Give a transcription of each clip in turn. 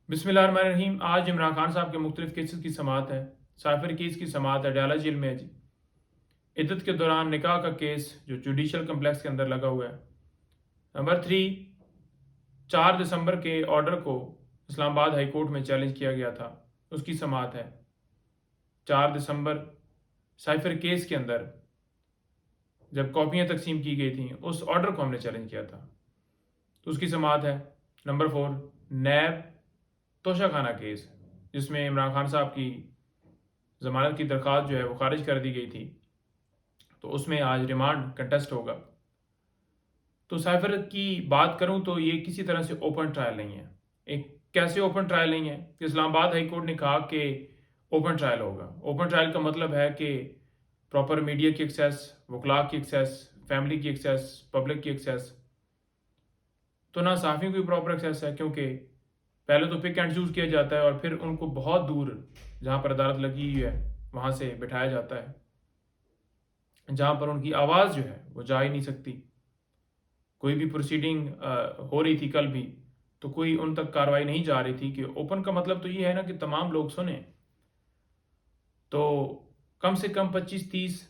बिस्मिल्लाहिर्रहमानिर्रहीम। आज इमरान खान साहब के मुख्तलिफ केसेस की समाअत है। साइफर केस की समाअत अडयाला जेल में है जी। इद्दत के दौरान निकाह का केस जो जुडिशल कम्प्लेक्स के अंदर लगा हुआ है। नंबर 3, 4 दिसंबर के ऑर्डर को इस्लामाबाद हाई कोर्ट में चैलेंज किया गया था, उसकी समाअत है। 4 दिसंबर साइफर केस के अंदर जब कॉपियाँ तकसीम की गई थी, उस ऑर्डर को हमने चैलेंज किया था, तो उसकी समाअत है। नंबर 4, नैब तोशाखाना केस, जिसमें इमरान खान साहब की ज़मानत की दरख्वास्त जो है वो खारिज कर दी गई थी, तो उसमें आज रिमांड कंटेस्ट होगा। तो साइफर की बात करूं तो ये किसी तरह से ओपन ट्रायल नहीं है। एक कैसे ओपन ट्रायल नहीं है कि इस्लामाबाद हाई कोर्ट ने कहा कि ओपन ट्रायल होगा। ओपन ट्रायल का मतलब है कि प्रॉपर मीडिया की एक्सेस, वकला की एक्सेस, फैमिली की एक्सेस, पब्लिक की एक्सेस। तो ना सहाफ़ियों की प्रॉपर एक्सेस है, क्योंकि पहले तो पिक एंड चूज़ किया जाता है और फिर उनको बहुत दूर जहाँ पर अदालत लगी हुई है वहाँ से बिठाया जाता है, जहाँ पर उनकी आवाज़ जो है वो जा ही नहीं सकती। कोई भी प्रोसीडिंग हो रही थी कल भी, तो कोई उन तक कार्रवाई नहीं जा रही थी। कि ओपन का मतलब तो ये है ना कि तमाम लोग सुने। तो कम से कम 25-30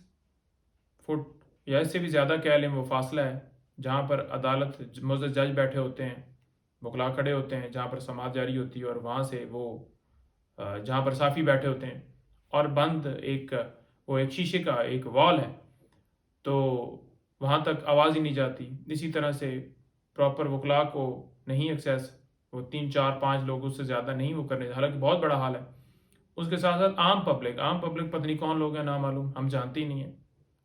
फुट या इससे भी ज़्यादा कह लें वो फासला है, जहाँ पर अदालत मुअज़्ज़ज़ जज बैठे होते हैं, वकला खड़े होते हैं, जहाँ पर समाअत जारी होती है, और वहाँ से वो जहाँ पर साफ़ी बैठे होते हैं, और बंद एक शीशे का एक वॉल है, तो वहाँ तक आवाज़ ही नहीं जाती। इसी तरह से प्रॉपर वकला को नहीं एक्सेस, वो 3-4-5 लोग उससे ज़्यादा नहीं वो करने, हालांकि बहुत बड़ा हाल है। उसके साथ साथ आम पब्लिक पता नहीं कौन लोग हैं, ना मालूम, हम जानते ही नहीं है।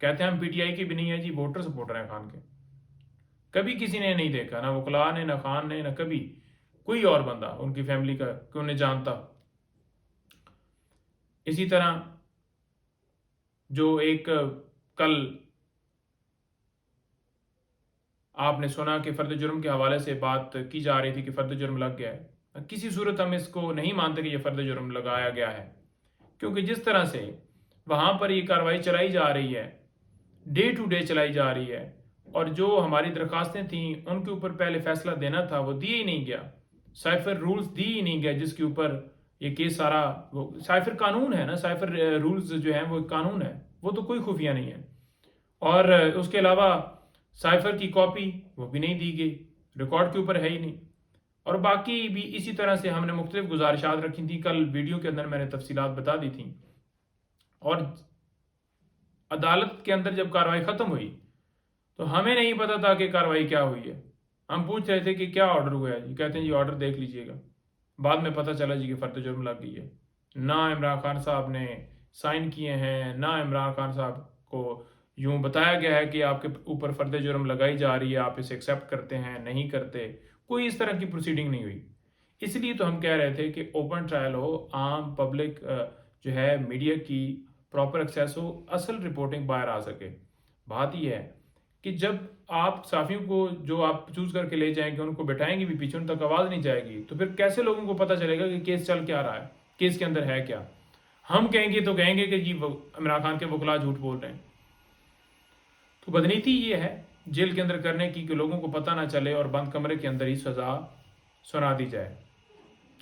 कहते हैं हम पीटीआई के भी नहीं है जी, वोटर सपोर्टर हैं खान के। कभी किसी ने नहीं देखा, ना वकला ने, ना खान ने, ना कभी कोई और बंदा उनकी फैमिली का कि उन्हें जानता। इसी तरह जो एक कल आपने सुना कि फ़र्द जुर्म के हवाले से बात की जा रही थी कि फ़र्द जुर्म लग गया है, किसी सूरत हम इसको नहीं मानते कि यह फ़र्द जुर्म लगाया गया है, क्योंकि जिस तरह से वहाँ पर ये कार्रवाई चलाई जा रही है, डे टू डे चलाई जा रही है, और जो हमारी दरख्वास्तें थीं उनके ऊपर पहले फैसला देना था वो दिए ही नहीं गया। साइफर रूल्स दिए ही नहीं गया, जिसके ऊपर ये केस सारा, वो साइफर कानून है ना, साइफर रूल्स जो हैं वो एक कानून है, वो तो कोई खुफिया नहीं है। और उसके अलावा साइफर की कॉपी वो भी नहीं दी गई, रिकॉर्ड के ऊपर है ही नहीं। और बाकी भी इसी तरह से हमने मुख्तलिफ गुजारिशात रखी थी, कल वीडियो के अंदर मैंने तफसीलात बता दी थी। और अदालत के अंदर जब कार्रवाई ख़त्म हुई तो हमें नहीं पता था कि कार्रवाई क्या हुई है। हम पूछ रहे थे कि क्या ऑर्डर हुआ है जी, कहते हैं जी ऑर्डर देख लीजिएगा। बाद में पता चला जी कि फ़र्द जुर्म लग गई है। ना इमरान खान साहब ने साइन किए हैं, ना इमरान खान साहब को यूँ बताया गया है कि आपके ऊपर फ़र्द जुर्म लगाई जा रही है, आप इसे एक्सेप्ट करते हैं, नहीं करते। कोई इस तरह की प्रोसीडिंग नहीं हुई। इसलिए तो हम कह रहे थे कि ओपन ट्रायल हो, आम पब्लिक जो है मीडिया की प्रॉपर एक्सेस हो, असल रिपोर्टिंग बाहर आ सके। बात यह है कि जब आप साफ़ियों को जो आप चूज़ करके ले जाएंगे, उनको बैठाएंगे भी पीछे, उन तक आवाज़ नहीं जाएगी, तो फिर कैसे लोगों को पता चलेगा कि केस चल क्या रहा है, केस के अंदर है क्या। हम कहेंगे तो कहेंगे कि जी इमरान खान के वकला झूठ बोल रहे हैं। तो बदनीति ये है जेल के अंदर करने की कि लोगों को पता ना चले और बंद कमरे के अंदर ही सज़ा सुना दी जाए।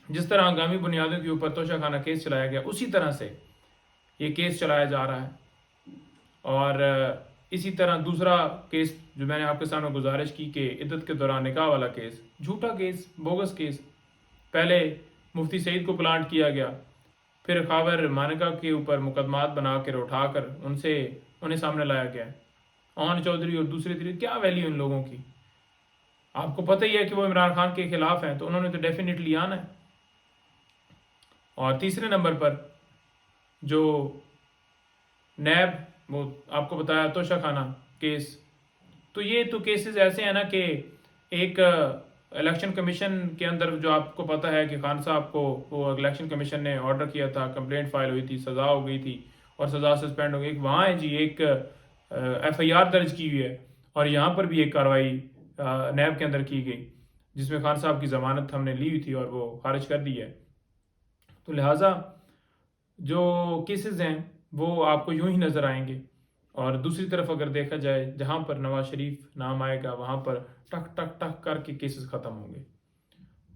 जिस तरह हंगामी बुनियादों के ऊपर तोशाखाना केस चलाया गया, उसी तरह से ये केस चलाया जा रहा है। और इसी तरह दूसरा केस जो मैंने आपके सामने गुजारिश की कि इद्दत के दौरान निकाह वाला केस, झूठा केस, बोगस केस। पहले मुफ्ती सईद को प्लांट किया गया, फिर खावर मानिका के ऊपर मुकदमात बना कर उठाकर उन्हें सामने लाया गया। ओन चौधरी और दूसरे तरीके, क्या वैल्यू इन लोगों की। आपको पता ही है कि वो इमरान खान के खिलाफ हैं, तो उन्होंने तो डेफिनेटली आना है। और तीसरे नंबर पर जो नैब, वो आपको बताया तोशाखाना केस, तो ये तो केसेस ऐसे हैं ना कि एक इलेक्शन कमीशन के अंदर जो आपको पता है कि खान साहब को वो इलेक्शन कमीशन ने ऑर्डर किया था, कंप्लेंट फाइल हुई थी, सज़ा हो गई थी और सज़ा सस्पेंड हो गई। वहाँ है जी एक एफआईआर दर्ज की हुई है, और यहाँ पर भी एक कार्रवाई नैब के अंदर की गई, जिसमें खान साहब की ज़मानत हमने ली हुई थी और वो खारिज कर दी है। तो लिहाजा जो केसेस हैं वो आपको यूं ही नज़र आएंगे। और दूसरी तरफ अगर देखा जाए, जहाँ पर नवाज शरीफ नाम आएगा वहाँ पर टक टक टक करके केसेस ख़त्म होंगे।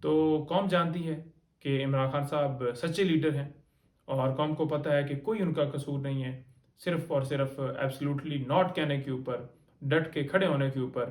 तो कौम जानती है कि इमरान खान साहब सच्चे लीडर हैं और कौम को पता है कि कोई उनका कसूर नहीं है, सिर्फ और सिर्फ एब्सोल्युटली नॉट कहने के ऊपर, डट के खड़े होने के ऊपर